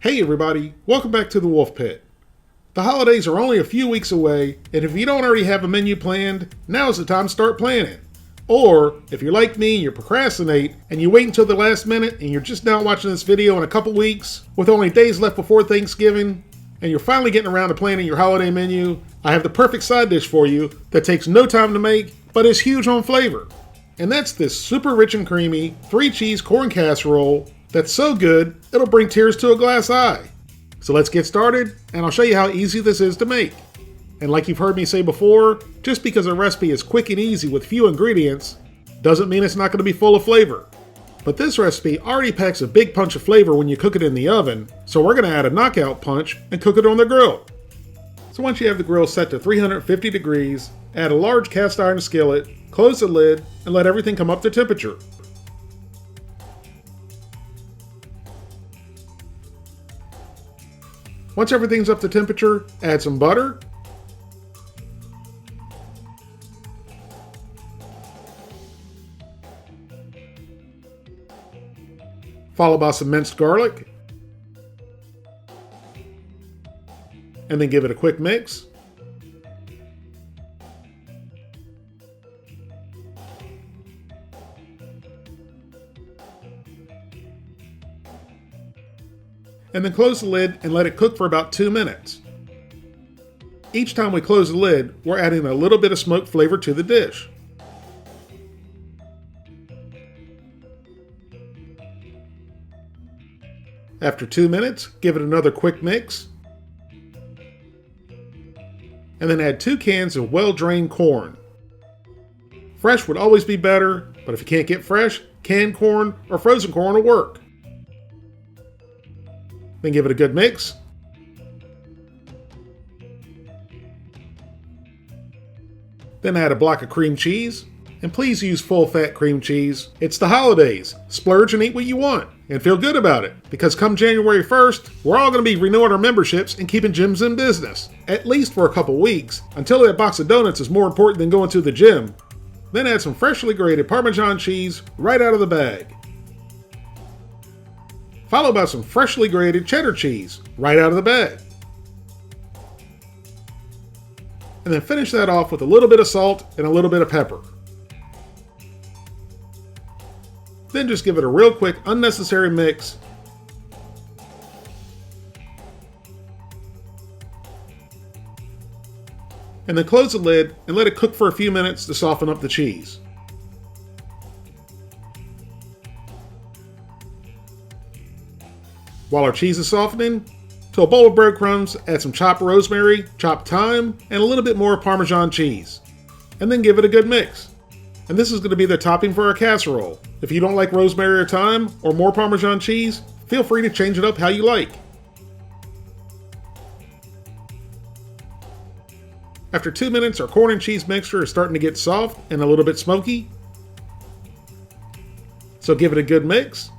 Hey everybody, welcome back to the Wolf Pit. The holidays are only a few weeks away, and if you don't already have a menu planned, now's the time to start planning. Or, if you're like me and you procrastinate, and you wait until the last minute and you're just now watching this video in a couple weeks, with only days left before Thanksgiving, and you're finally getting around to planning your holiday menu, I have the perfect side dish for you that takes no time to make, but is huge on flavor. And that's this super rich and creamy 3-cheese corn casserole that's so good, it'll bring tears to a glass eye. So let's get started, and I'll show you how easy this is to make. And like you've heard me say before, just because a recipe is quick and easy with few ingredients, doesn't mean it's not going to be full of flavor. But this recipe already packs a big punch of flavor when you cook it in the oven, so we're going to add a knockout punch and cook it on the grill. So once you have the grill set to 350 degrees, add a large cast iron skillet, close the lid, and let everything come up to temperature. Once everything's up to temperature, add some butter, followed by some minced garlic, and then give it a quick mix. And then close the lid and let it cook for about 2 minutes. Each time we close the lid, we're adding a little bit of smoked flavor to the dish. After 2 minutes, give it another quick mix. And then add 2 cans of well-drained corn. Fresh would always be better, but if you can't get fresh, canned corn or frozen corn will work. Then give it a good mix. Then add a block of cream cheese. And please use full-fat cream cheese. It's the holidays. Splurge and eat what you want. And feel good about it. Because come January 1st, we're all going to be renewing our memberships and keeping gyms in business. At least for a couple weeks. Until that box of donuts is more important than going to the gym. Then add some freshly grated Parmesan cheese right out of the bag. Followed by some freshly grated cheddar cheese, right out of the bag. And then finish that off with a little bit of salt and a little bit of pepper. Then just give it a real quick, unnecessary mix. And then close the lid and let it cook for a few minutes to soften up the cheese. While our cheese is softening, to a bowl of breadcrumbs, add some chopped rosemary, chopped thyme, and a little bit more Parmesan cheese. And then give it a good mix. And this is going to be the topping for our casserole. If you don't like rosemary or thyme, or more Parmesan cheese, feel free to change it up how you like. After 2 minutes, our corn and cheese mixture is starting to get soft and a little bit smoky. So give it a good mix.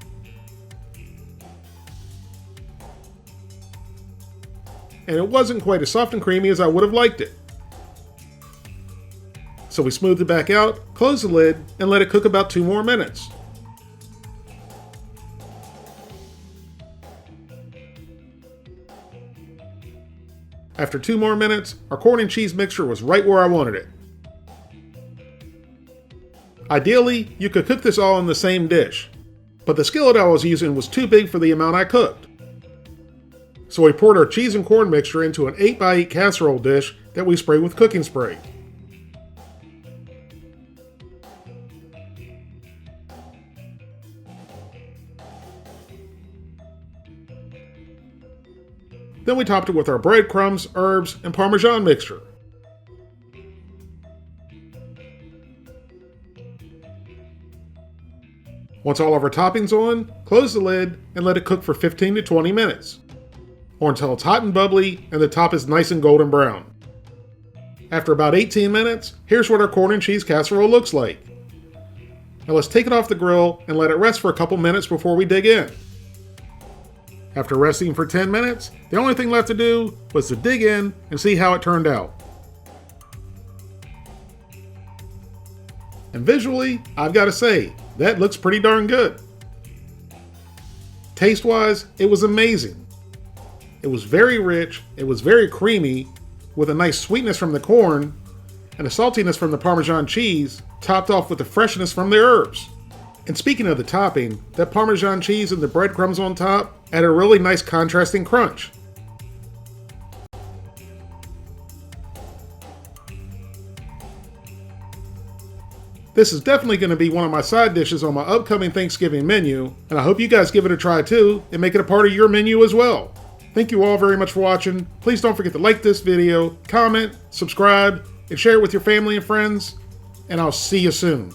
And it wasn't quite as soft and creamy as I would have liked it. So we smoothed it back out, closed the lid, and let it cook about 2 more minutes. After 2 more minutes, our corn and cheese mixture was right where I wanted it. Ideally, you could cook this all in the same dish, but the skillet I was using was too big for the amount I cooked. So we poured our cheese and corn mixture into an 8x8 casserole dish that we sprayed with cooking spray. Then we topped it with our breadcrumbs, herbs, and Parmesan mixture. Once all of our toppings on, close the lid and let it cook for 15 to 20 minutes. Or until it's hot and bubbly and the top is nice and golden brown. After about 18 minutes, here's what our corn and cheese casserole looks like. Now let's take it off the grill and let it rest for a couple minutes before we dig in. After resting for 10 minutes, the only thing left to do was to dig in and see how it turned out. And visually, I've got to say, that looks pretty darn good. Taste-wise, it was amazing. It was very rich, it was very creamy, with a nice sweetness from the corn, and a saltiness from the Parmesan cheese, topped off with the freshness from the herbs. And speaking of the topping, that Parmesan cheese and the breadcrumbs on top add a really nice contrasting crunch. This is definitely going to be one of my side dishes on my upcoming Thanksgiving menu, and I hope you guys give it a try too, and make it a part of your menu as well. Thank you all very much for watching. Please don't forget to like this video, comment, subscribe, and share it with your family and friends, and I'll see you soon.